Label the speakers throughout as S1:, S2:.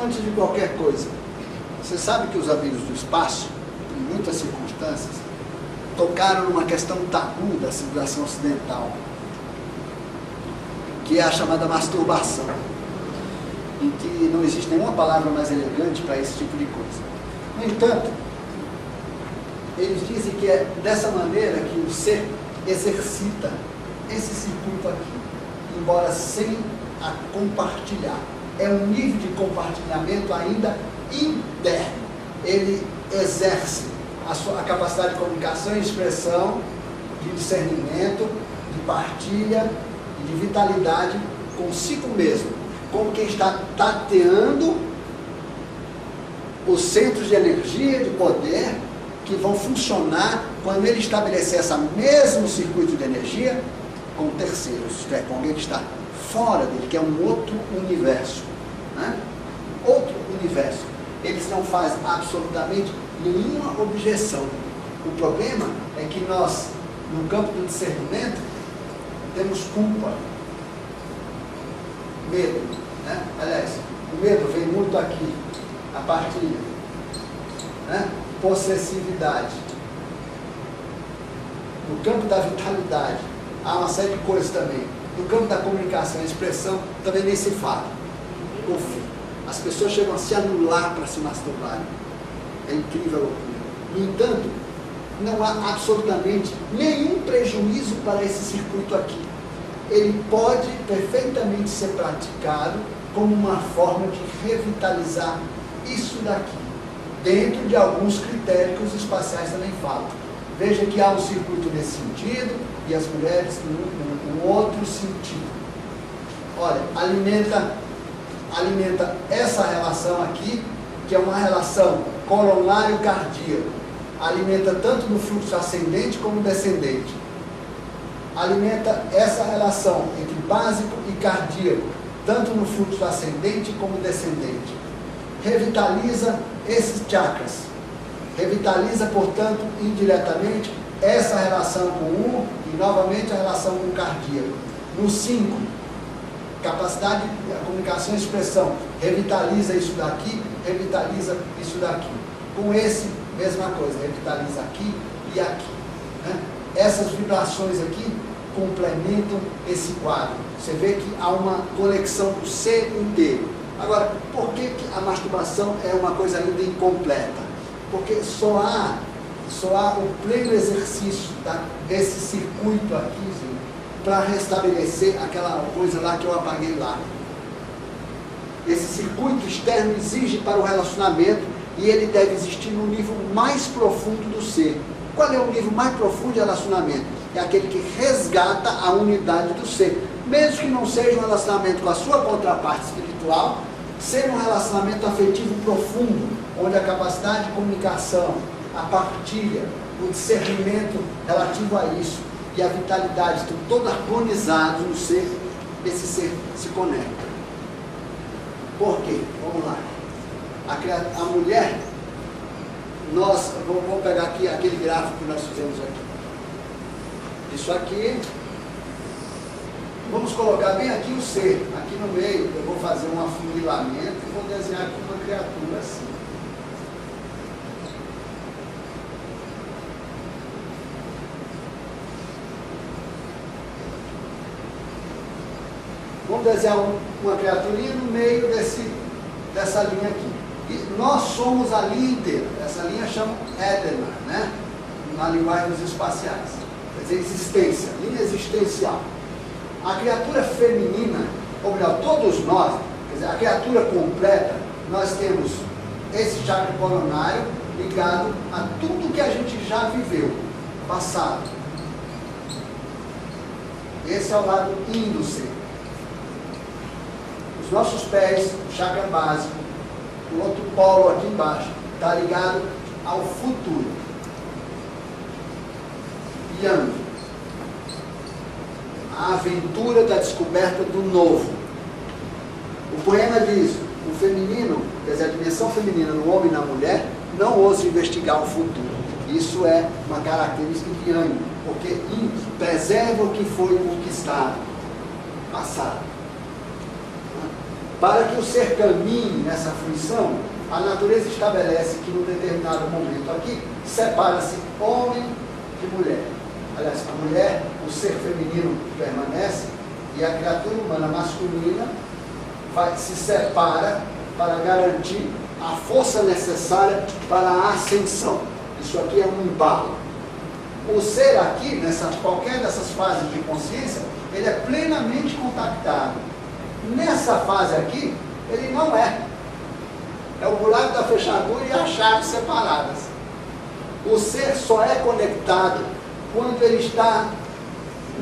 S1: Antes de qualquer coisa, você sabe que os amigos do espaço, em muitas circunstâncias, tocaram numa questão tabu da civilização ocidental, que é a chamada masturbação, em que não existe nenhuma palavra mais elegante para esse tipo de coisa. No entanto, eles dizem que é dessa maneira que o ser exercita esse circuito aqui, embora sem a compartilhar. É um nível de compartilhamento ainda interno. Ele exerce a capacidade de comunicação e expressão, de discernimento, de partilha e de vitalidade consigo mesmo, como quem está tateando os centros de energia, de poder, que vão funcionar quando ele estabelecer esse mesmo circuito de energia com terceiros, isto é, com alguém que está fora dele, que é um outro universo, né? Outro universo. Eles não fazem absolutamente nenhuma objeção. O problema é que nós, no campo do discernimento, temos culpa, medo, né? Aliás, o medo vem muito aqui, a partilha, né? Possessividade. No campo da vitalidade, há uma série de coisas também. No campo da comunicação e expressão, também nem se fala. Por fim, as pessoas chegam a se anular para se masturbarem. É incrível a loucura. No entanto, não há absolutamente nenhum prejuízo para esse circuito aqui. Ele pode perfeitamente ser praticado como uma forma de revitalizar isso daqui, dentro de alguns critérios que os espaciais também falam. Veja que há um circuito nesse sentido e as mulheres num outro sentido. Olha, alimenta essa relação aqui, que é uma relação coronário-cardíaco. Alimenta tanto no fluxo ascendente como descendente. Alimenta essa relação entre básico e cardíaco, tanto no fluxo ascendente como descendente. Revitaliza esses chakras. Revitaliza, portanto, indiretamente, essa relação com o e, novamente, a relação com o cardíaco. No 5, capacidade de comunicação e expressão. Revitaliza isso daqui, revitaliza isso daqui. Com esse, mesma coisa, revitaliza aqui e aqui, né? Essas vibrações aqui complementam esse quadro. Você vê que há uma conexão do ser inteiro. Agora, por que a masturbação é uma coisa ainda incompleta? Porque só há o pleno exercício desse circuito aqui para restabelecer aquela coisa lá que eu apaguei lá. Esse circuito externo exige para o relacionamento e ele deve existir no nível mais profundo do ser. Qual é o nível mais profundo de relacionamento? É aquele que resgata a unidade do ser. Mesmo que não seja um relacionamento com a sua contraparte espiritual, ser um relacionamento afetivo profundo, onde a capacidade de comunicação, a partilha, o discernimento relativo a isso e a vitalidade estão todos harmonizados no ser, esse ser se conecta. Por quê? Vamos lá. A mulher, vamos pegar aqui aquele gráfico que nós fizemos aqui. Isso aqui, vamos colocar bem aqui o ser, aqui no meio, eu vou fazer um afunilamento e vou desenhar aqui uma criatura assim. Vamos desenhar uma criaturinha no meio dessa linha aqui. E nós somos a linha inteira. Essa linha chama Édema, né? Na linguagem dos espaciais. Quer dizer, existência, linha existencial. A criatura feminina, ou melhor, todos nós, quer dizer, a criatura completa, nós temos esse chakra coronário ligado a tudo que a gente já viveu, passado. Esse é o lado yin do ser. Os nossos pés, o chakra básico, o outro polo aqui embaixo, está ligado ao futuro. Yang. A aventura da descoberta do novo. O poema diz, o feminino, quer dizer, a dimensão feminina no homem e na mulher, não ousa investigar o futuro. Isso é uma característica de Yang, porque Yin preserva o que foi conquistado, passado. Para que o ser caminhe nessa fruição, a natureza estabelece que, num determinado momento aqui, separa-se homem de mulher. Aliás, a mulher, o ser feminino permanece, e a criatura humana masculina se separa para garantir a força necessária para a ascensão. Isso aqui é um embalo. O ser aqui, qualquer dessas fases de consciência, ele é plenamente contactado. Nessa fase aqui, ele não é. É o buraco da fechadura e a chave separadas. O ser só é conectado quando ele está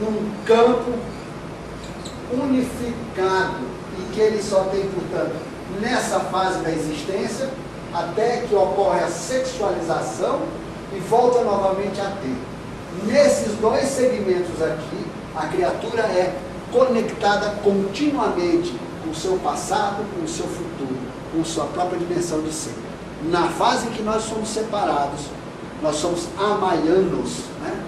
S1: num campo unificado e que ele só tem, portanto, nessa fase da existência, até que ocorre a sexualização e volta novamente a ter. Nesses dois segmentos aqui, a criatura é conectada continuamente com o seu passado, com o seu futuro, com sua própria dimensão de ser. Na fase em que nós somos separados, nós somos amaianos, né?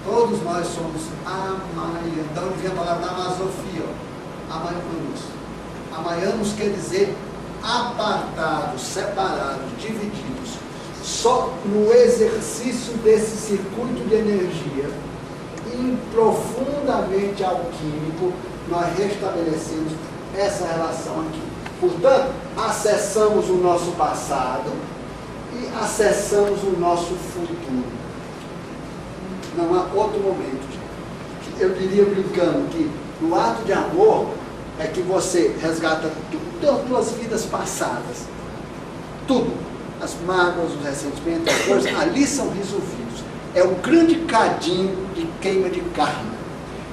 S1: Todos nós somos amaianos. Então vem a palavra amazofia, amaianos. Amaianos quer dizer apartados, separados, divididos. Só no exercício desse circuito de energia profundamente alquímico, nós restabelecemos essa relação aqui. Portanto, acessamos o nosso passado e acessamos o nosso futuro. Não há outro momento. Eu diria brincando que no ato de amor é que você resgata tudo das tuas vidas passadas. Tudo. As mágoas, os ressentimentos, as coisas, ali são resolvidos. É um grande cadinho de queima de karma.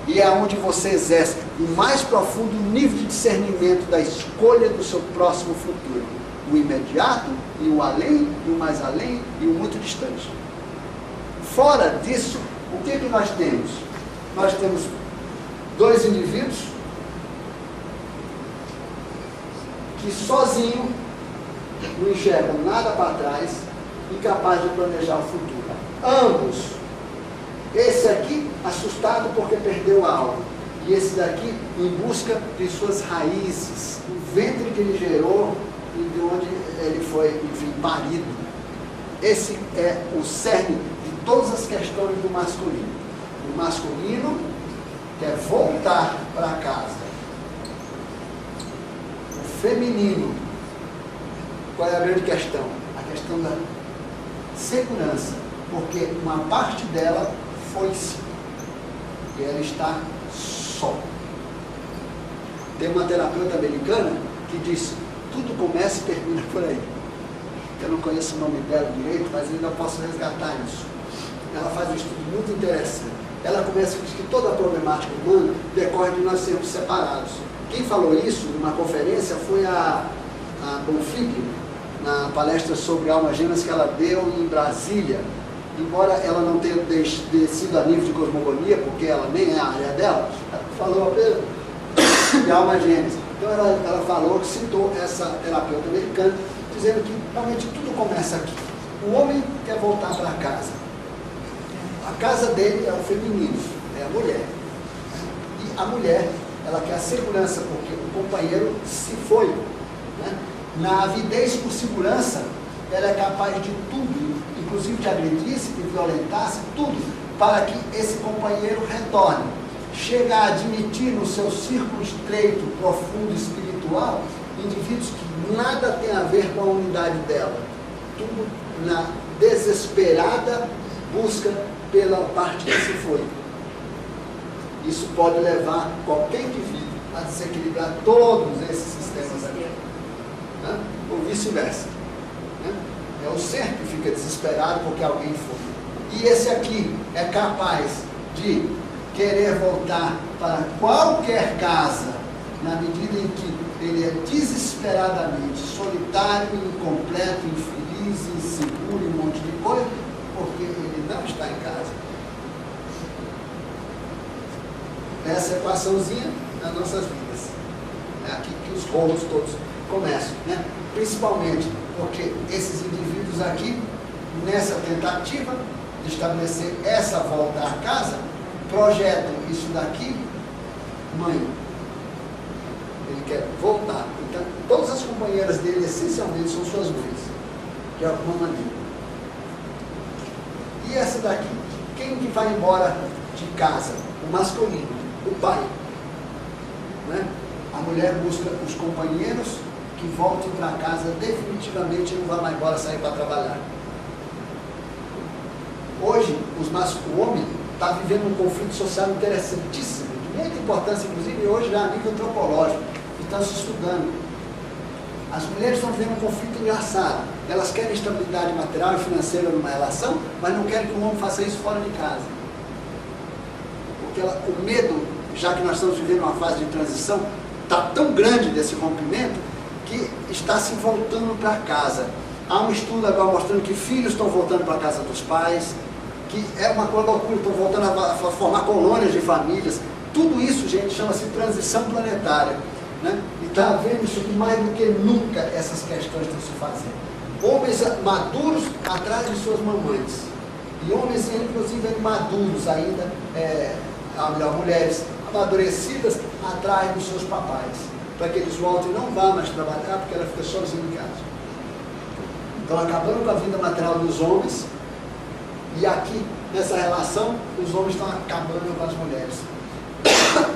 S1: E é onde você exerce o mais profundo nível de discernimento da escolha do seu próximo futuro. O imediato, e o além, e o mais além, e o muito distante. Fora disso, o que nós temos? Nós temos dois indivíduos que sozinho não enxergam nada para trás, incapazes de planejar o futuro. Ambos. Esse aqui assustado porque perdeu algo, e esse daqui em busca de suas raízes, o ventre que ele gerou e de onde ele foi, enfim, parido. Esse é o cerne de todas as questões do masculino. O masculino quer voltar para casa. O feminino, qual é a grande questão? A questão da segurança, porque uma parte dela foi-se e ela está só. Tem uma terapeuta americana que diz: tudo começa e termina por aí. Eu não conheço o nome dela direito, mas ainda posso resgatar isso. Ela faz um estudo muito interessante. Ela começa a dizer que toda a problemática humana decorre de nós sermos separados. Quem falou isso numa conferência foi a Bonfiglio, na palestra sobre almas gêmeas que ela deu em Brasília. Embora ela não tenha descido a nível de cosmogonia, porque ela nem é a área dela, ela falou apenas de almas gêmeas. Então ela falou, citou essa terapeuta americana, dizendo que realmente tudo começa aqui. O homem quer voltar para casa. A casa dele é o feminino, é a mulher. E a mulher, ela quer a segurança, porque o companheiro se foi. Né? Na avidez por segurança, ela é capaz de tudo, inclusive de agredir-se, de violentar-se, tudo, para que esse companheiro retorne. Chega a admitir no seu círculo estreito, profundo, espiritual, indivíduos que nada tem a ver com a unidade dela. Tudo na desesperada busca pela parte que se foi. Isso pode levar qualquer indivíduo a desequilibrar todos esses sistemas aqui. Né? Ou vice-versa. Né? É o ser que fica desesperado porque alguém foi. E esse aqui é capaz de querer voltar para qualquer casa, na medida em que ele é desesperadamente solitário, incompleto, infeliz, inseguro, um monte de coisa, porque ele não está em casa. Essa equaçãozinha nas nossas vidas. É aqui que os rolos todos começam, né? Principalmente porque esses indivíduos aqui, nessa tentativa de estabelecer essa volta à casa, projetam isso daqui, mãe. ele quer voltar. Então, todas as companheiras dele, essencialmente, são suas mães, de alguma maneira. E essa daqui? Quem que vai embora de casa? O masculino, o pai. Né? A mulher busca os companheiros que voltem para casa definitivamente e não vão mais embora sair para trabalhar. Hoje, o homem está vivendo um conflito social interessantíssimo, de muita importância, inclusive hoje já a nível antropológico, que está se estudando. As mulheres estão vivendo um conflito engraçado. Elas querem estabilidade material e financeira numa relação, mas não querem que o homem faça isso fora de casa. Porque o medo, já que nós estamos vivendo uma fase de transição, está tão grande desse rompimento, que está se voltando para casa. Há um estudo agora mostrando que filhos estão voltando para a casa dos pais, que é uma loucura, estão voltando a formar colônias de famílias. Tudo isso, gente, chama-se transição planetária. Né? E está vendo isso aqui mais do que nunca, essas questões estão se fazendo. Homens maduros atrás de suas mamães. E homens, inclusive, maduros ainda, mulheres amadurecidas atrás dos seus papais. Para que eles voltem e não vá mais trabalhar, porque ela fica sozinha em casa. Então, acabando com a vida material dos homens, e aqui, nessa relação, os homens estão acabando com as mulheres.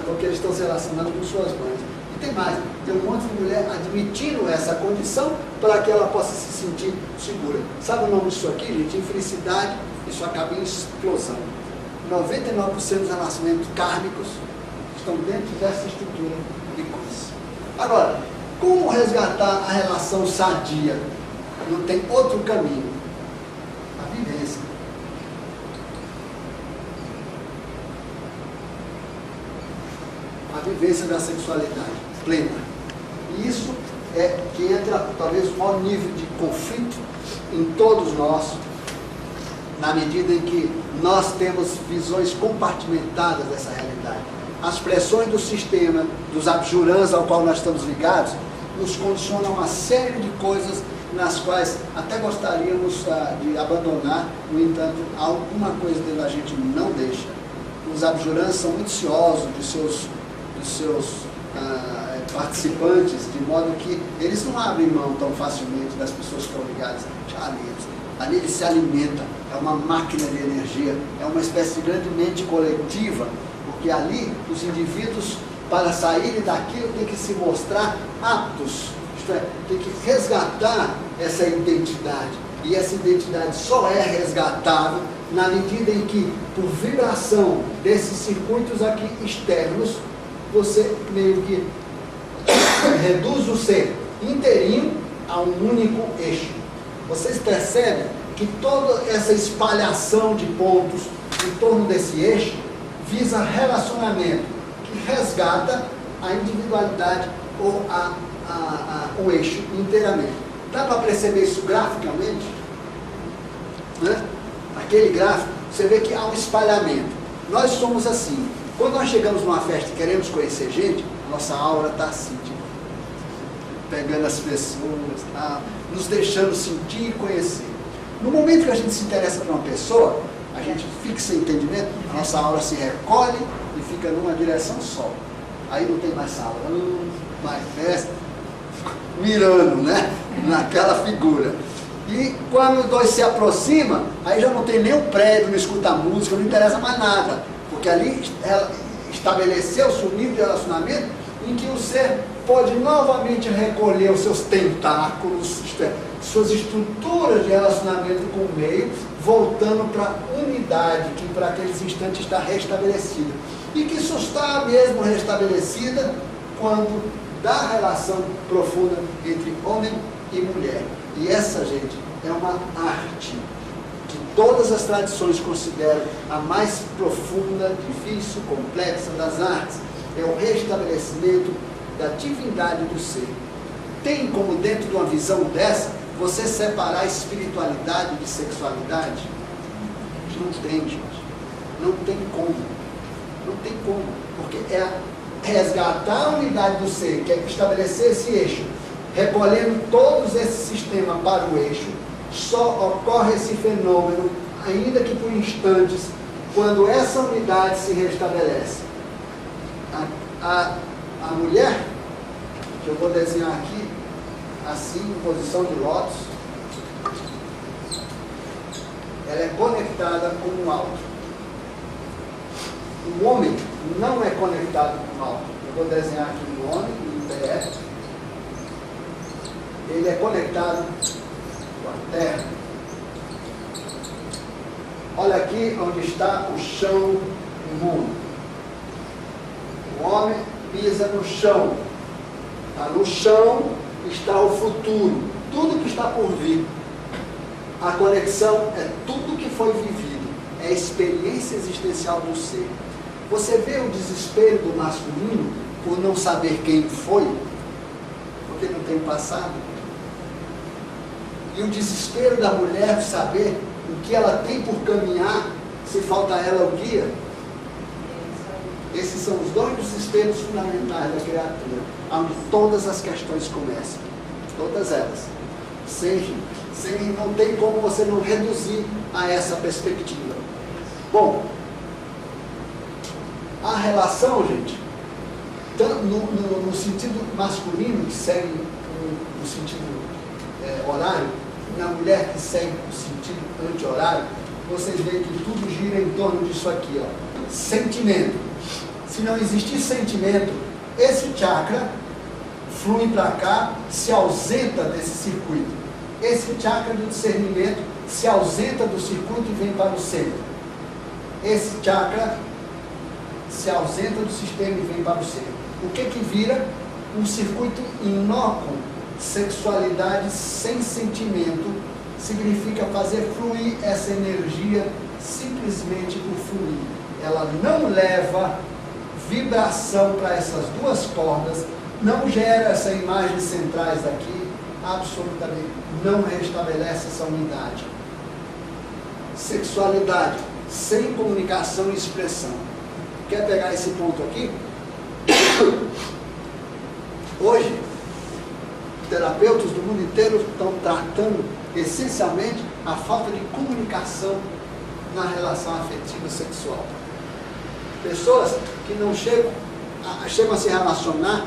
S1: Porque eles estão se relacionando com suas mães. E tem mais, tem um monte de mulher admitindo essa condição para que ela possa se sentir segura. Sabe o nome disso aqui, gente? Infelicidade, isso acaba em explosão. 99% dos relacionamentos kármicos estão dentro dessa estrutura de coisas. Agora, como resgatar a relação sadia? Não tem outro caminho. A vivência. A vivência da sexualidade plena. E isso é que entra, talvez, o maior nível de conflito em todos nós, na medida em que nós temos visões compartimentadas dessa realidade. As pressões do sistema, dos abjurãs ao qual nós estamos ligados, nos condicionam a uma série de coisas nas quais até gostaríamos de abandonar, no entanto, alguma coisa dentro da gente não deixa. Os abjurãs são muito ciosos dos seus participantes, de modo que eles não abrem mão tão facilmente das pessoas que estão ligadas a eles. Ali ele se alimenta, é uma máquina de energia, é uma espécie de grande mente coletiva, porque ali os indivíduos, para saírem daquilo, têm que se mostrar aptos, isto é, tem que resgatar essa identidade. E essa identidade só é resgatável na medida em que, por vibração desses circuitos aqui externos, você meio que reduz o ser inteirinho a um único eixo. Vocês percebem que toda essa espalhação de pontos em torno desse eixo visa relacionamento, que resgata a individualidade ou o eixo inteiramente. Dá para perceber isso graficamente? Né? Aquele gráfico, você vê que há um espalhamento. Nós somos assim. Quando nós chegamos numa festa e queremos conhecer gente, nossa aura está assim, tipo, pegando as pessoas, nos deixando sentir e conhecer. No momento que a gente se interessa por uma pessoa, a gente fixa entendimento, a nossa aura se recolhe e fica numa direção só. Aí não tem mais salão, mais festa, mirando, né? Naquela figura. E quando os dois se aproximam, aí já não tem nem um prédio, não escuta música, não interessa mais nada. Porque ali estabeleceu-se um nível de relacionamento em que o ser pode novamente recolher os seus tentáculos, suas estruturas de relacionamento com o meio, voltando para a unidade que para aqueles instantes está restabelecida. E que só está mesmo restabelecida quando dá relação profunda entre homem e mulher. E essa, gente, é uma arte que todas as tradições consideram a mais profunda, difícil, complexa das artes. É o restabelecimento da divindade do ser. Tem como, dentro de uma visão dessa, você separar espiritualidade de sexualidade? Não tem, gente. Não tem como. Não tem como. Porque é resgatar a unidade do ser, que é estabelecer esse eixo, recolhendo todos esse sistema para o eixo. Só ocorre esse fenômeno, ainda que por instantes, quando essa unidade se restabelece. A mulher que eu vou desenhar aqui, assim, em posição de lótus, ela é conectada com o alto. O homem não é conectado com o alto. Eu vou desenhar aqui um homem, em pé. Ele é conectado com a terra. Olha aqui onde está o chão imundo. O homem pisa no chão. No chão está o futuro, tudo que está por vir. A conexão é tudo que foi vivido, é a experiência existencial do ser. Você vê o desespero do masculino por não saber quem foi, porque não tem passado. E o desespero da mulher de saber o que ela tem por caminhar, se falta a ela o guia. Esses são os dois desesperos fundamentais da criatura, onde todas as questões começam. Todas elas. Não tem como você não reduzir a essa perspectiva. Bom, a relação, gente, tanto no sentido masculino, que segue no sentido horário, na mulher que segue o sentido anti-horário, vocês veem que tudo gira em torno disso aqui, ó. Sentimento. Se não existir sentimento, esse chakra flui para cá, se ausenta desse circuito. Esse chakra do discernimento se ausenta do circuito e vem para o centro. Esse chakra se ausenta do sistema e vem para o centro. O que vira? Um circuito inócuo. Sexualidade sem sentimento significa fazer fluir essa energia simplesmente por fluir. Ela não leva vibração para essas duas cordas, não gera essas imagens centrais daqui, absolutamente não restabelece essa unidade. Sexualidade sem comunicação e expressão. Quer pegar esse ponto aqui? Hoje, terapeutas do mundo inteiro estão tratando essencialmente a falta de comunicação na relação afetiva sexual. Pessoas que não chegam a se relacionar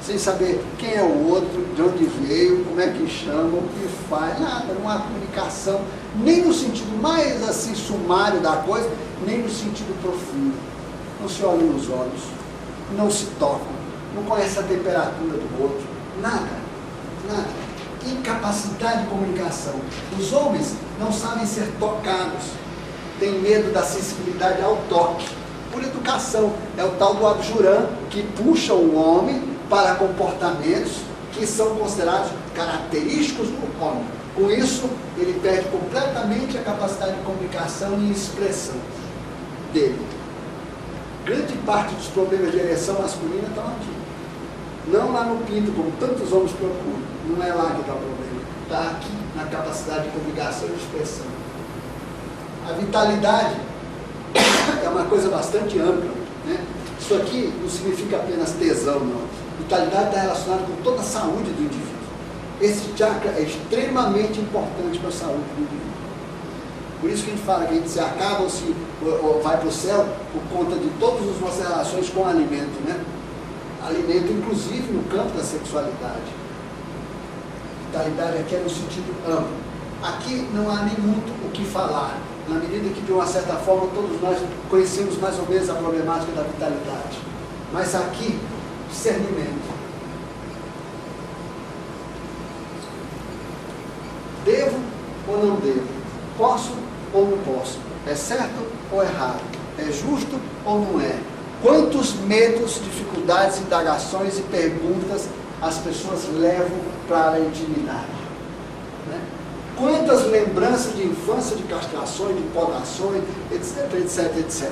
S1: sem saber quem é o outro, de onde veio, como é que chama, o que faz, nada, não há comunicação, nem no sentido mais assim sumário da coisa, nem no sentido profundo. Não se olham nos olhos, não se tocam, não conhecem a temperatura do outro, nada, nada. Incapacidade de comunicação. Os homens não sabem ser tocados, têm medo da sensibilidade ao toque. Por educação, é o tal do abjurã que puxa o homem para comportamentos que são considerados característicos do homem. Com isso, ele perde completamente a capacidade de comunicação e expressão dele. Grande parte dos problemas de ereção masculina estão aqui. Não lá no pinto, como tantos homens procuram. Não é lá que está o problema. Está aqui, na capacidade de comunicação e expressão. A vitalidade é uma coisa bastante ampla, né? Isso aqui não significa apenas tesão, não. Vitalidade está relacionada com toda a saúde do indivíduo. Esse chakra é extremamente importante para a saúde do indivíduo. Por isso que a gente fala que a gente se acaba ou vai para o céu por conta de todas as nossas relações com o alimento, né? Alimento, inclusive, no campo da sexualidade. Vitalidade aqui é no sentido amplo. Aqui não há nem muito o que falar, na medida que, de uma certa forma, todos nós conhecemos mais ou menos a problemática da vitalidade. Mas aqui, discernimento. Devo ou não devo? Posso ou não posso? É certo ou errado? É justo ou não é? Quantos medos, dificuldades, indagações e perguntas as pessoas levam para a intimidade? Né? Quantas lembranças de infância, de castrações, de podações, etc, etc, etc.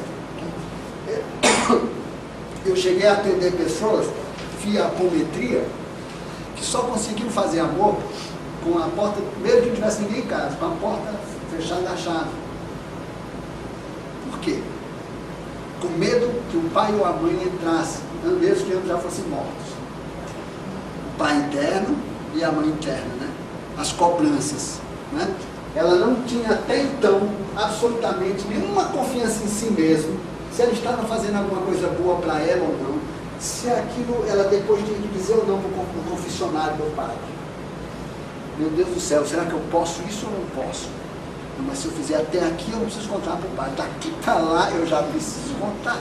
S1: Eu cheguei a atender pessoas via apometria que só conseguiam fazer amor com a porta, mesmo que não tivesse ninguém em casa, com a porta fechada a chave. Por quê? Com medo que o pai ou a mãe entrassem, mesmo que ambos já fossem mortos. O pai interno e a mãe interna, né? As cobranças, né? Ela não tinha até então absolutamente nenhuma confiança em si mesma, se ela estava fazendo alguma coisa boa para ela ou não, se aquilo, ela depois de dizer ou não no confessionário do padre, meu Deus do céu, será que eu posso isso ou não posso? Não, mas se eu fizer até aqui, eu não preciso contar para o padre. Daqui para lá, eu já preciso contar.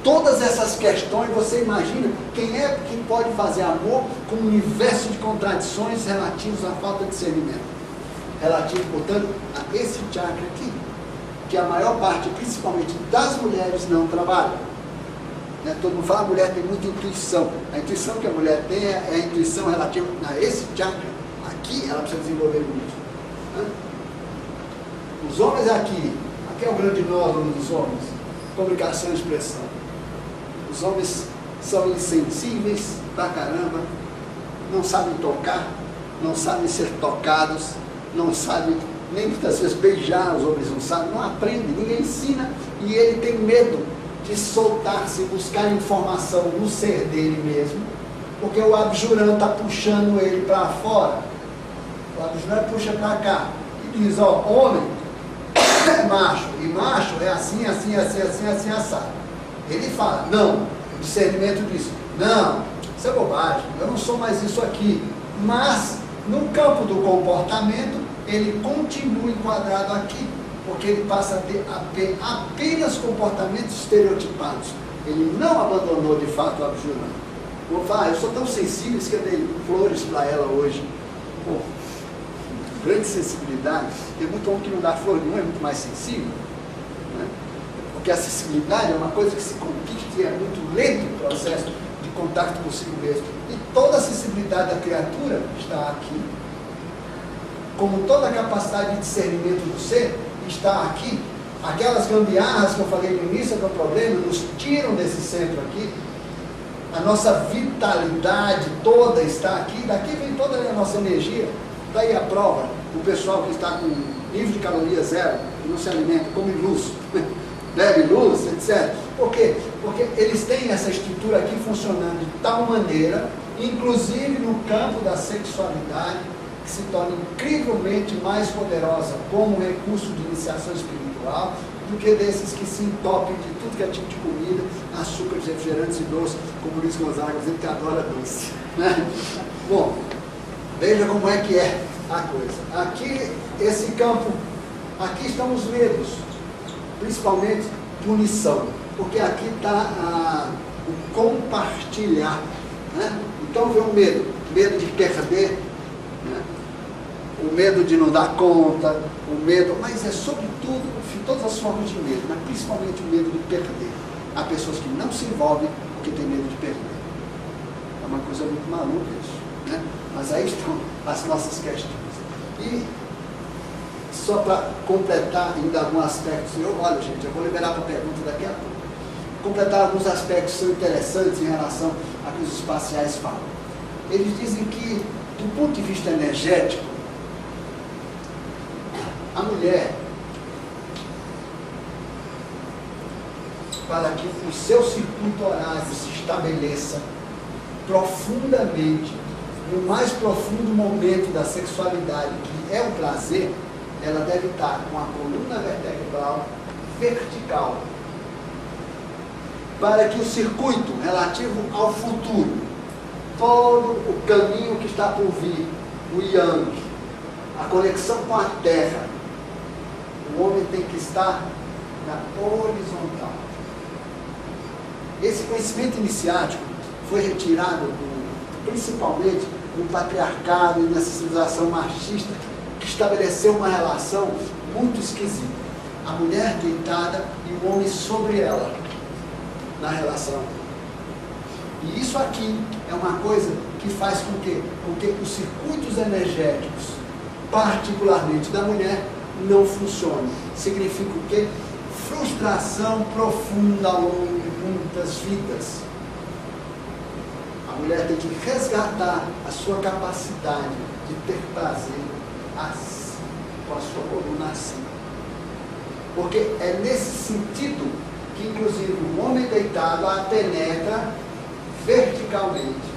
S1: Todas essas questões, você imagina quem é que pode fazer amor com um universo de contradições relativos à falta de discernimento. Relativo, portanto, a esse chakra aqui, que a maior parte, principalmente das mulheres, não trabalha. Né? Todo mundo fala, a mulher tem muita intuição. A intuição que a mulher tem é a intuição relativa a esse chakra. Aqui ela precisa desenvolver muito. Né? Os homens aqui é o grande nódulo dos homens, comunicação e expressão. Os homens são insensíveis pra caramba, não sabem tocar, não sabem ser tocados, não sabem nem muitas vezes beijar, os homens não sabem, não aprendem, ninguém ensina, e ele tem medo de soltar-se, buscar informação no ser dele mesmo, porque o abjurão está puxando ele para fora. O abjurão puxa para cá e diz, ó, homem é macho, e macho é assim, assim, assim, assim, assim, assado. Ele fala, não, o discernimento diz, não, isso é bobagem, eu não sou mais isso aqui. Mas, no campo do comportamento, ele continua enquadrado aqui, porque ele passa a ter apenas comportamentos estereotipados. Ele não abandonou de fato o abjurão. Vou falar, eu sou tão sensível que eu dei flores para ela hoje. Pô, grande sensibilidade. Tem muito homem que não dá flor nenhuma, é muito mais sensível. Né? Porque a sensibilidade é uma coisa que se conquista e é muito lento o processo de contato consigo mesmo. E toda a sensibilidade da criatura está aqui, como toda a capacidade de discernimento do ser está aqui. Aquelas gambiarras que eu falei no início do problema nos tiram desse centro aqui. A nossa vitalidade toda está aqui. Daqui vem toda a nossa energia. Daí a prova, o pessoal que está com nível de caloria zero, que não se alimenta, come luz, bebe luz, etc. Por quê? Porque eles têm essa estrutura aqui funcionando de tal maneira, inclusive no campo da sexualidade, que se torna incrivelmente mais poderosa como recurso de iniciação espiritual do que desses que se entopem de tudo que é tipo de comida, açúcares, refrigerantes e doces, como Luiz Gonzaga, dizendo que adora doce. Né? Bom, veja como é que é a coisa. Aqui, esse campo, aqui estão os medos, principalmente punição, porque aqui está o compartilhar. Né? Então vem o medo de perder, né? O medo de não dar conta, o medo, mas é sobretudo, todas as formas de medo, mas principalmente o medo de perder. Há pessoas que não se envolvem porque têm medo de perder. É uma coisa muito maluca isso, né? Mas aí estão as nossas questões. E só para completar ainda alguns aspectos, olha gente, eu vou liberar para a pergunta daqui a pouco. Completar alguns aspectos que são interessantes em relação a que os espaciais falam. Eles dizem que, do ponto de vista energético, a mulher, para que o seu circuito horário se estabeleça profundamente, no mais profundo momento da sexualidade, que é o prazer, ela deve estar com a coluna vertebral vertical, para que o circuito relativo ao futuro, todo o caminho que está por vir, o yang, a conexão com a terra, o homem tem que estar na horizontal. Esse conhecimento iniciático foi retirado principalmente no patriarcado e nessa civilização machista que estabeleceu uma relação muito esquisita. A mulher deitada e o homem sobre ela na relação. E isso aqui é uma coisa que faz com que os circuitos energéticos, particularmente da mulher, não funcionem. Significa o quê? Frustração profunda ao longo de muitas vidas. A mulher tem que resgatar a sua capacidade de ter prazer assim, com a sua coluna assim. Porque é nesse sentido que, inclusive, o homem deitado a penetra verticalmente,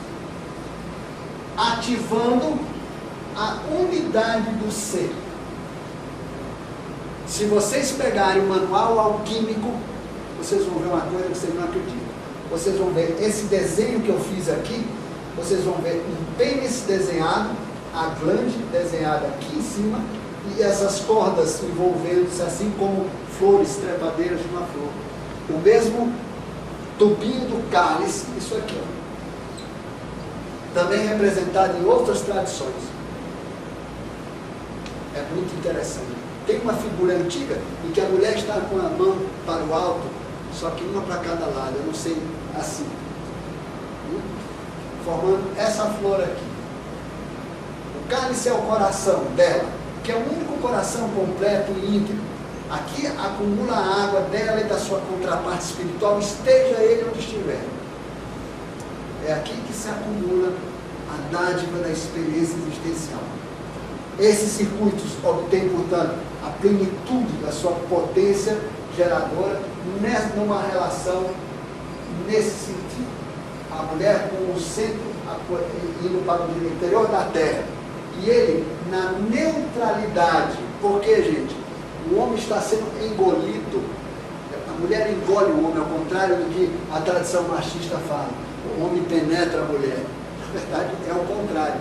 S1: ativando a unidade do ser. Se vocês pegarem o manual alquímico, vocês vão ver uma coisa que vocês não acreditam. vocês vão ver esse desenho que eu fiz aqui, vocês vão ver um pênis desenhado, a glande desenhada aqui em cima, e essas cordas envolvendo-se, assim como flores trepadeiras de uma flor. O mesmo tubinho do cálice, isso aqui, ó, também representado em outras tradições. É muito interessante. Tem uma figura antiga em que a mulher está com a mão para o alto, só que uma para cada lado, eu não sei, assim, formando essa flor aqui. O cálice é o coração dela, que é o único coração completo e íntegro. Aqui acumula a água dela e da sua contraparte espiritual, esteja ele onde estiver. É aqui que se acumula a dádiva da experiência existencial. Esses circuitos obtêm, portanto, a plenitude da sua potência geradora numa relação nesse sentido. A mulher com o centro indo para o interior da terra. E ele na neutralidade. Porque, gente, o homem está sendo engolido. A mulher engole o homem, ao contrário do que a tradição machista fala. O homem penetra a mulher. Na verdade, é o contrário.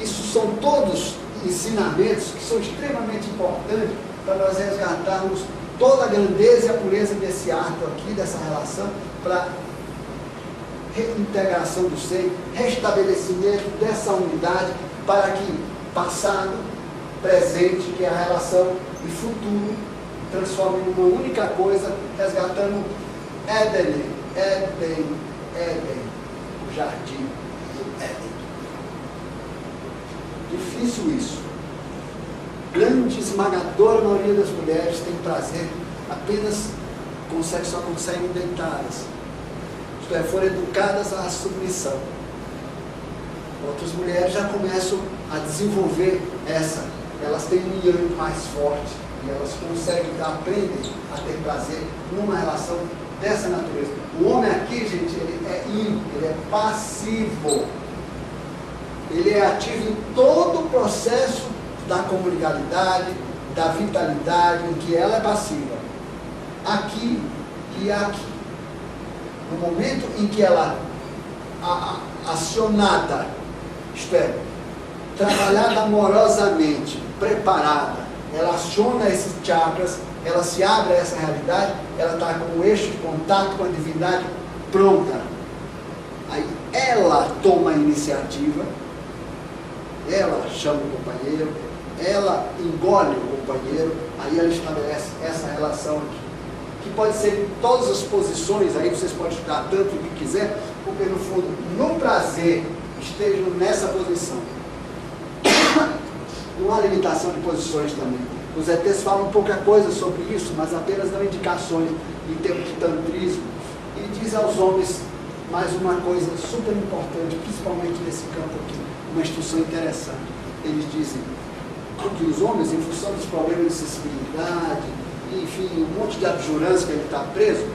S1: Isso são todos ensinamentos que são extremamente importantes para nós resgatarmos toda a grandeza e a pureza desse ato aqui, dessa relação, para reintegração do ser, restabelecimento dessa unidade, para que passado, presente, que é a relação, e futuro, transforme em uma única coisa, resgatando Éden, o jardim do Éden. Difícil isso. Grande, esmagadora maioria das mulheres tem prazer apenas só conseguem deitadas. Isto é, foram educadas à submissão. Outras mulheres já começam a desenvolver elas têm um yang mais forte e elas conseguem aprender a ter prazer numa relação dessa natureza. O homem aqui, gente, ele é yin, ele é passivo. Ele é ativo em todo o processo da comunicabilidade, da vitalidade, em que ela é passiva. Aqui e aqui. No momento em que ela, acionada, isto é, trabalhada amorosamente, preparada, ela aciona esses chakras, ela se abre a essa realidade, ela está com o eixo de contato com a divindade pronta. Aí ela toma a iniciativa, ela chama o companheiro, ela engole o companheiro, aí ela estabelece essa relação aqui, que pode ser em todas as posições, aí vocês podem estudar tanto o que quiser, porque no fundo, no prazer, estejam nessa posição. Não há limitação de posições também. Os ETs falam pouca coisa sobre isso, mas apenas dão indicações em termos de tantrismo. E diz aos homens mais uma coisa super importante, principalmente nesse campo aqui, uma instrução interessante. Eles dizem que os homens, em função dos problemas de sensibilidade, enfim, um monte de abjurância que ele está preso,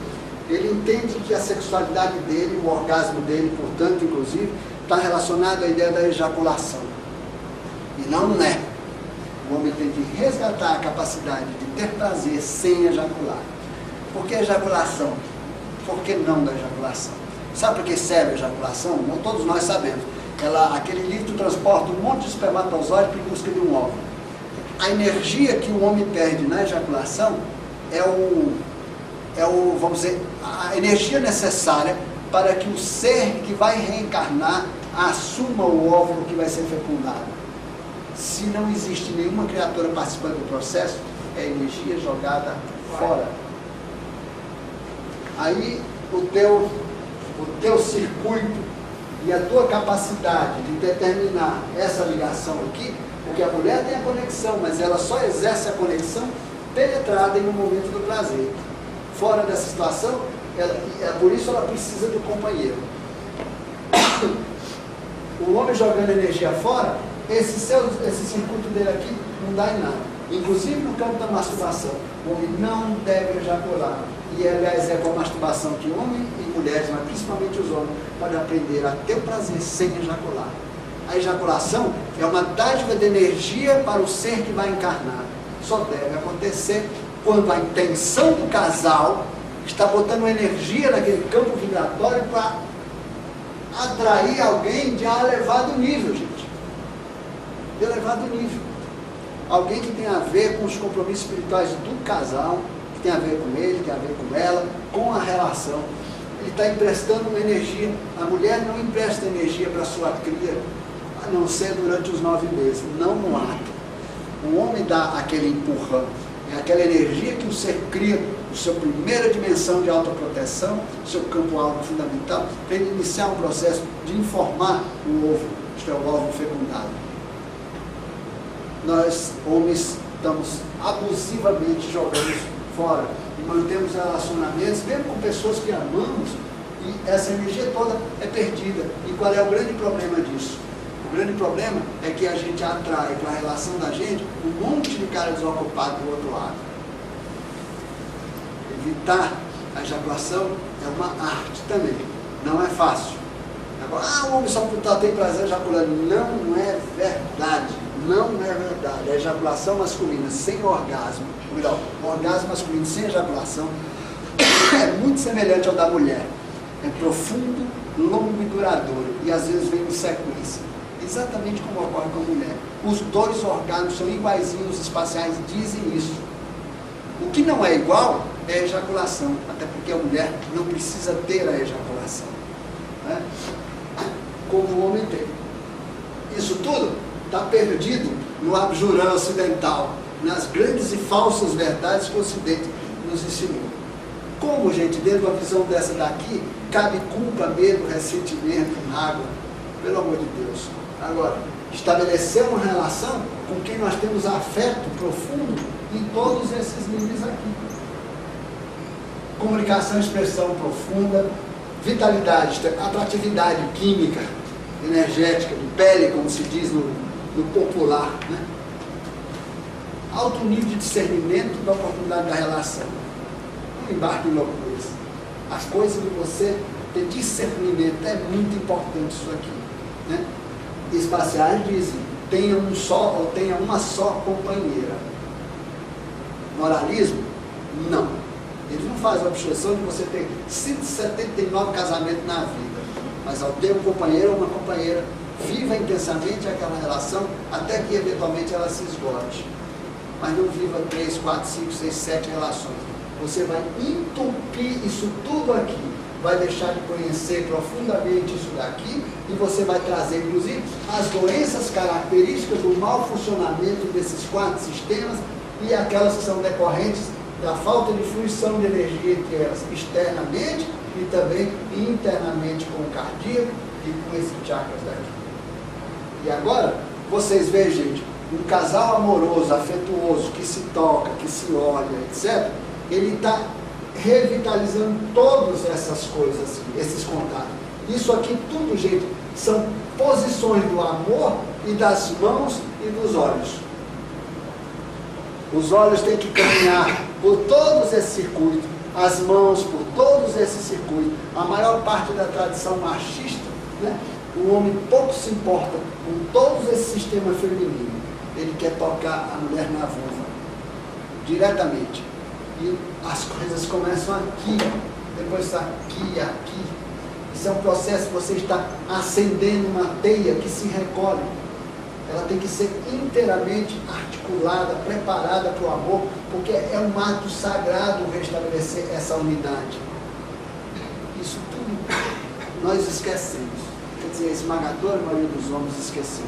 S1: ele entende que a sexualidade dele, o orgasmo dele, portanto, inclusive, está relacionado à ideia da ejaculação. E não é. O homem tem que resgatar a capacidade de ter prazer sem ejacular. Por que ejaculação? Por que não da ejaculação? Sabe por que serve a ejaculação? Não, todos nós sabemos. Aquele líquido transporta um monte de espermatozoide em busca de um óvulo. A energia que o homem perde na ejaculação vamos dizer, a energia necessária para que o ser que vai reencarnar assuma o óvulo que vai ser fecundado. Se não existe nenhuma criatura participando do processo, é energia jogada fora. Aí o teu circuito e a tua capacidade de determinar essa ligação aqui, porque a mulher tem a conexão, mas ela só exerce a conexão penetrada no momento do prazer. Fora dessa situação, por isso ela precisa do companheiro. O homem jogando energia fora, esse circuito dele aqui não dá em nada. Inclusive no campo da masturbação, o homem não deve ejacular. E aliás é com a masturbação que homens e mulheres, mas principalmente os homens, podem aprender a ter prazer sem ejacular. A ejaculação é uma dádiva de energia para o ser que vai encarnar. Só deve acontecer quando a intenção do casal está botando energia naquele campo vibratório para atrair alguém de elevado nível, gente. De elevado nível. Alguém que tem a ver com os compromissos espirituais do casal, que tem a ver com ele, tem a ver com ela, com a relação. Ele está emprestando uma energia. A mulher não empresta energia para a sua cria, a não ser durante os 9 meses, não no ato. O homem dá aquele empurrão, é aquela energia que o ser cria, a sua primeira dimensão de autoproteção, o seu campo alto fundamental, para ele iniciar um processo de informar o ovo, isto é, o óvulo fecundado. Nós, homens, estamos abusivamente jogando isso fora e mantemos relacionamentos, mesmo com pessoas que amamos, e essa energia toda é perdida. E qual é o grande problema disso? O grande problema é que a gente atrai para a relação da gente um monte de cara desocupado do outro lado. Evitar a ejaculação é uma arte também, não é fácil. Agora, o homem só tem prazer ejaculando. Não é verdade, não é verdade. A ejaculação masculina sem orgasmo, ou melhor, o orgasmo masculino sem ejaculação é muito semelhante ao da mulher. É profundo, longo e duradouro, e às vezes vem em sequência. Exatamente como ocorre com a mulher. Os 2 orgasmos são iguaizinhos, os espaciais dizem isso. O que não é igual é a ejaculação, até porque a mulher não precisa ter a ejaculação, né? Como o homem tem. Isso tudo está perdido no abjurã ocidental, nas grandes e falsas verdades que o Ocidente nos ensinou. Como, gente, dentro da visão dessa daqui, cabe culpa, medo, ressentimento, mágoa? Pelo amor de Deus. Agora, estabelecer uma relação com quem nós temos afeto profundo em todos esses níveis aqui. Comunicação e expressão profunda, vitalidade, atratividade química, energética, de pele, como se diz no popular, né? Alto nível de discernimento da oportunidade da relação. Não embarque em loucuras. As coisas de você ter discernimento é muito importante isso aqui, né? Espaciais dizem, tenha um só ou tenha uma só companheira. Moralismo? Não. Eles não fazem a objeção de você ter 179 casamentos na vida, mas ao ter um companheiro ou uma companheira, viva intensamente aquela relação até que eventualmente ela se esgote. Mas não viva 3, 4, 5, 6, 7 relações. Você vai entupir isso tudo aqui, vai deixar de conhecer profundamente isso daqui, e você vai trazer, inclusive, as doenças características do mau funcionamento desses 4 sistemas e aquelas que são decorrentes da falta de fruição de energia entre elas, externamente e também internamente com o cardíaco e com esses chakras daqui. E agora, vocês veem, gente, um casal amoroso, afetuoso, que se toca, que se olha, etc., ele está revitalizando todas essas coisas, esses contatos. Isso aqui tudo, gente, são posições do amor e das mãos e dos olhos. Os olhos têm que caminhar por todos esses circuitos, as mãos por todos esses circuitos. A maior parte da tradição machista, né? O homem pouco se importa com todo esse sistema feminino. Ele quer tocar a mulher na vulva, diretamente. E as coisas começam aqui, depois aqui, aqui. Isso é um processo que você está acendendo uma teia que se recolhe. Ela tem que ser inteiramente articulada, preparada para o amor, porque é um ato sagrado restabelecer essa unidade. Isso tudo nós esquecemos. Quer dizer, a esmagadora maioria dos homens esqueceu.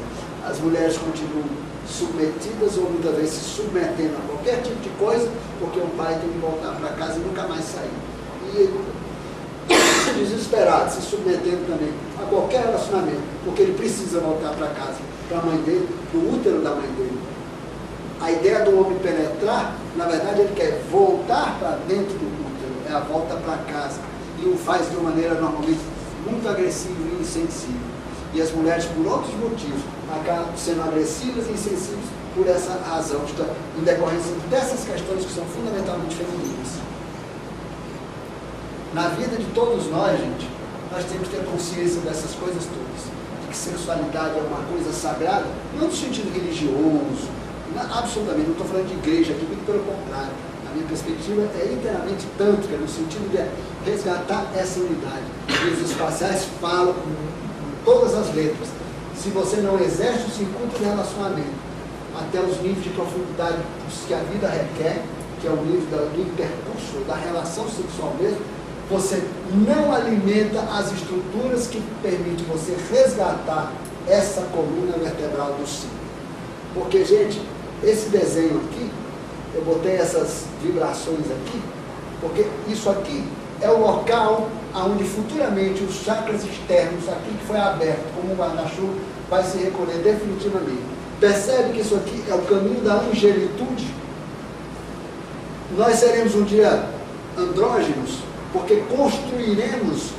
S1: As mulheres continuam submetidas ou muitas vezes se submetendo a qualquer tipo de coisa, porque o pai tem que voltar para casa e nunca mais sair. E desesperado, se submetendo também a qualquer relacionamento, porque ele precisa voltar para casa, para a mãe dele, para o útero da mãe dele. A ideia do homem penetrar, na verdade, ele quer voltar para dentro do útero, é a volta para casa, e o faz de uma maneira normalmente muito agressiva e insensível. E as mulheres, por outros motivos, acabam sendo agressivas e insensíveis por essa razão, em decorrência dessas questões que são fundamentalmente femininas. Na vida de todos nós, gente, nós temos que ter consciência dessas coisas todas. De que sexualidade é uma coisa sagrada, não no sentido religioso, absolutamente, não estou falando de igreja aqui, muito pelo contrário. A minha perspectiva é inteiramente tântrica, no sentido de resgatar essa unidade. Os espaciais falam com todas as letras. Se você não exerce o circuito de relacionamento até os níveis de profundidade que a vida requer, que é o nível do intercurso, da relação sexual mesmo, você não alimenta as estruturas que permitem você resgatar essa coluna vertebral do si. Porque, gente, esse desenho aqui, eu botei essas vibrações aqui, porque isso aqui é o local onde futuramente os chakras externos, aqui que foi aberto como um guarda-chuva, vai se recolher definitivamente. Percebe que isso aqui é o caminho da angelitude? Nós seremos um dia andrógenos, porque construiremos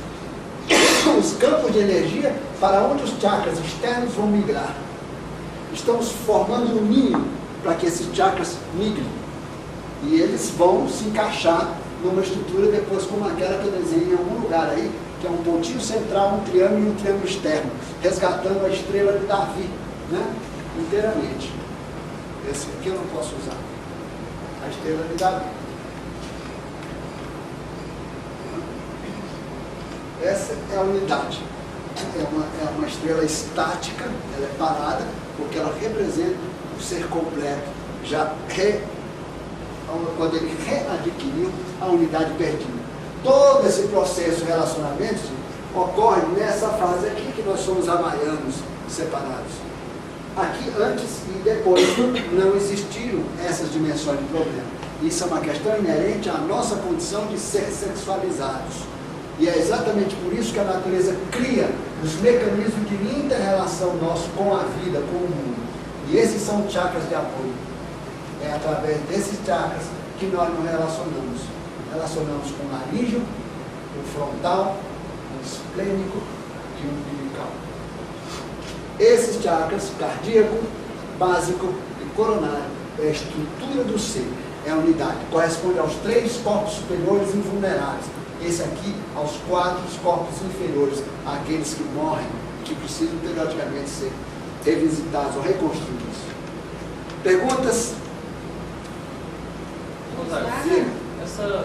S1: os campos de energia para onde os chakras externos vão migrar. Estamos formando um ninho para que esses chakras migrem. E eles vão se encaixar numa estrutura depois como aquela que eu desenhei em algum lugar aí, que é um pontinho central, um triângulo e um triângulo externo, resgatando a estrela de Davi, né? Inteiramente. Esse aqui eu não posso usar. A estrela de Davi. Essa é a unidade. É uma estrela estática, ela é parada, porque ela representa o ser completo, quando ele readquiriu a unidade perdida. Todo esse processo de relacionamento ocorre nessa fase aqui, que nós somos havaianos separados. Aqui, antes e depois, não existiram essas dimensões de problema. Isso é uma questão inerente à nossa condição de ser sexualizados. E é exatamente por isso que a natureza cria os mecanismos de inter-relação nosso com a vida, com o mundo. E esses são chakras de apoio. É através desses chakras que nós nos relacionamos. Relacionamos com o laríngeo, o frontal, o esplênico e o umbilical. Esses chakras, cardíaco, básico e coronário, é a estrutura do ser, é a unidade. Corresponde aos 3 corpos superiores invulneráveis. Esse aqui aos 4 corpos inferiores, aqueles que morrem e que precisam periodicamente ser revisitados ou reconstruídos. Perguntas?
S2: Nessa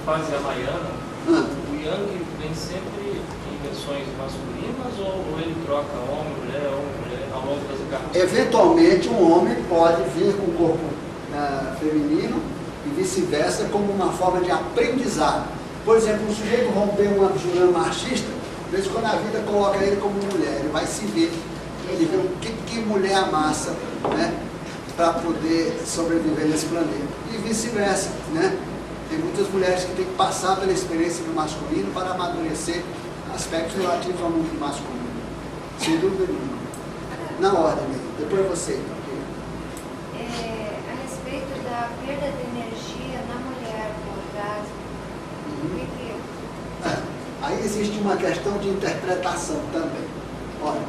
S2: fase havaiana, o Yang vem sempre em versões masculinas ou ele troca homem, mulher ao longo das encarnações?
S1: Eventualmente um homem pode vir com o corpo feminino e vice-versa como uma forma de aprendizado. Por exemplo, um sujeito romper uma jurã machista, às vezes quando a vida coloca ele como mulher, ele vai se ver, ele vê o que mulher amassa, né, para poder sobreviver nesse planeta. E vice-versa, né? Tem muitas mulheres que têm que passar pela experiência do masculino para amadurecer aspectos relativos ao mundo masculino. Sem dúvida nenhuma. Na ordem, depois você.
S3: A respeito da perda de energia na mulher com orgasmo,
S1: aí existe uma questão de interpretação também. Olha,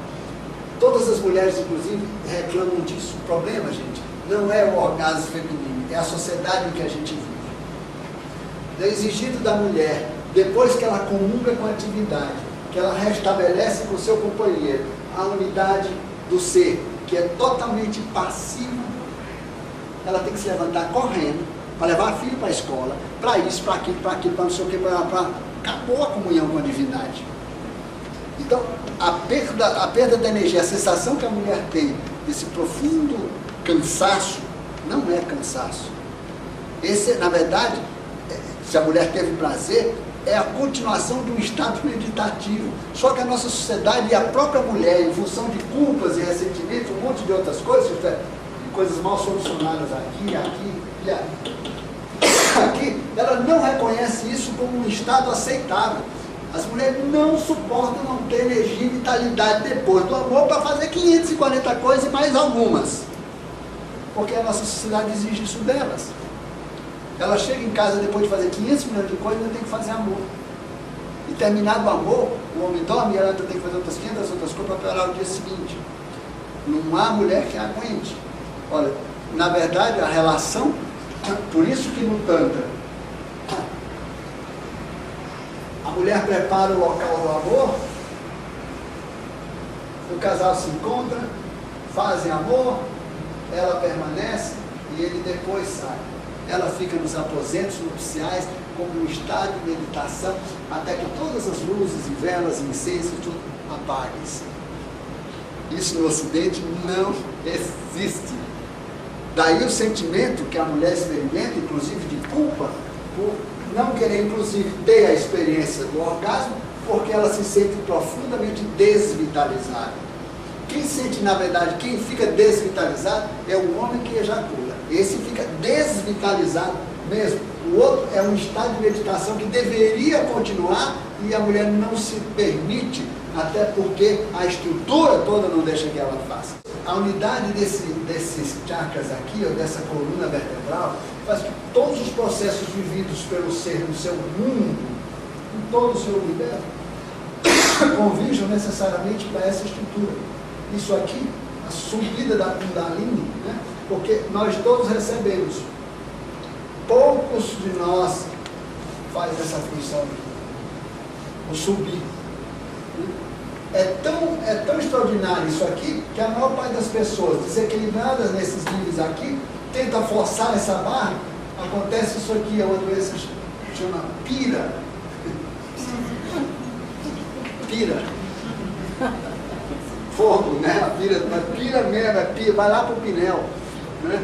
S1: todas as mulheres, inclusive, reclamam disso. O problema, gente, não é o orgasmo feminino, é a sociedade em que a gente vive. É exigido da mulher, depois que ela comunga com a atividade, que ela restabelece com o seu companheiro a unidade do ser, que é totalmente passivo, ela tem que se levantar correndo, para levar a filha para a escola, para isso, para aquilo, para não sei o que, acabou a comunhão com a divindade. Então, a perda da energia, a sensação que a mulher tem desse profundo cansaço, não é cansaço. Esse, na verdade, se a mulher teve prazer, é a continuação de um estado meditativo. Só que a nossa sociedade e a própria mulher, em função de culpas e ressentimentos, um monte de outras coisas, coisas mal solucionadas aqui e aqui, ela não reconhece isso como um estado aceitável. As mulheres não suportam não ter energia e vitalidade depois do amor para fazer 540 coisas e mais algumas. Porque a nossa sociedade exige isso delas. Ela chega em casa depois de fazer 500 milhões de coisas e ainda tem que fazer amor. E terminado o amor, o homem dorme e ela ainda tem que fazer outras 500 outras coisas para preparar o dia seguinte. Não há mulher que aguente. Olha, na verdade a relação, por isso que no Tantra, a mulher prepara o local do amor, o casal se encontra, fazem amor, ela permanece e ele depois sai. ela fica nos aposentos nupciais, como um estado de meditação, até que todas as luzes e velas, incêndios, tudo apague-se. Isso no Ocidente não existe. Daí o sentimento que a mulher experimenta, inclusive de culpa, por não querer, inclusive, ter a experiência do orgasmo, porque ela se sente profundamente desvitalizada. Quem sente, na verdade, quem fica desvitalizado é o homem que ejacula. Esse fica desvitalizado mesmo. O outro é um estado de meditação que deveria continuar e a mulher não se permite, até porque a estrutura toda não deixa que ela faça. A unidade desses chakras aqui, ou dessa coluna vertebral, faz que todos os processos vividos pelo ser no seu mundo, em todo o seu universo, converjam necessariamente para essa estrutura. Isso aqui, a subida da Kundalini, né? Porque nós todos recebemos. Poucos de nós fazem essa função, o subir. É tão extraordinário isso aqui, que a maior parte das pessoas desequilibradas nesses níveis aqui, tenta forçar essa barra, acontece isso aqui, é uma doença que chama pira. Pira. Fogo, né? A pira, mas pira mesmo, é pira, vai lá pro pinel. Né?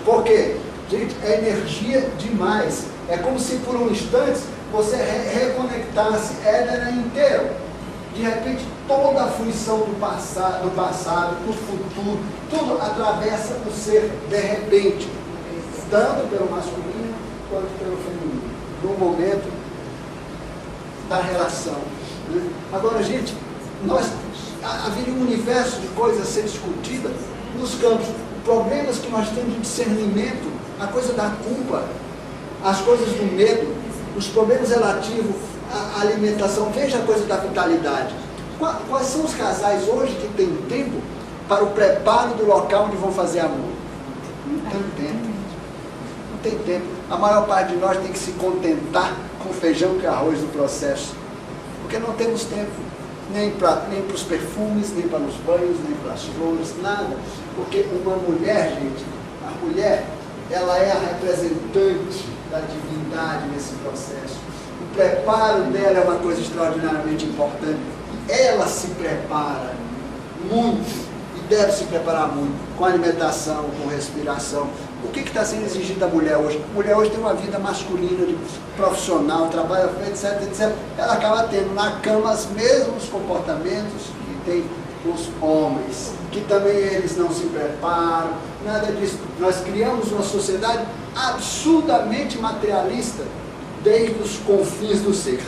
S1: Por quê? Gente, é energia demais. É como se por um instante você reconectasse ela inteiro. De repente, toda a fruição do passado, do futuro, tudo atravessa o ser de repente, tanto pelo masculino quanto pelo feminino, no momento da relação. Né? Agora, gente, haveria um universo de coisas a ser discutida nos campos, problemas que nós temos de discernimento, a coisa da culpa, as coisas do medo, os problemas relativos à alimentação. Veja a coisa da vitalidade. Quais são os casais hoje que têm tempo para o preparo do local onde vão fazer amor? Não tem tempo. Não tem tempo. A maior parte de nós tem que se contentar com feijão e arroz no processo, porque não temos tempo. Nem para os perfumes, nem para os banhos, nem para as flores, nada. Porque uma mulher, gente, a mulher, ela é a representante da divindade nesse processo. O preparo dela é uma coisa extraordinariamente importante. Ela se prepara muito, e deve se preparar muito, com alimentação, com respiração. O que está sendo exigido da mulher hoje? A mulher hoje tem uma vida masculina, de profissional, trabalha, etc, etc. Ela acaba tendo na cama os mesmos comportamentos que tem os homens, que também eles não se preparam, nada disso. Nós criamos uma sociedade absurdamente materialista desde os confins do ser.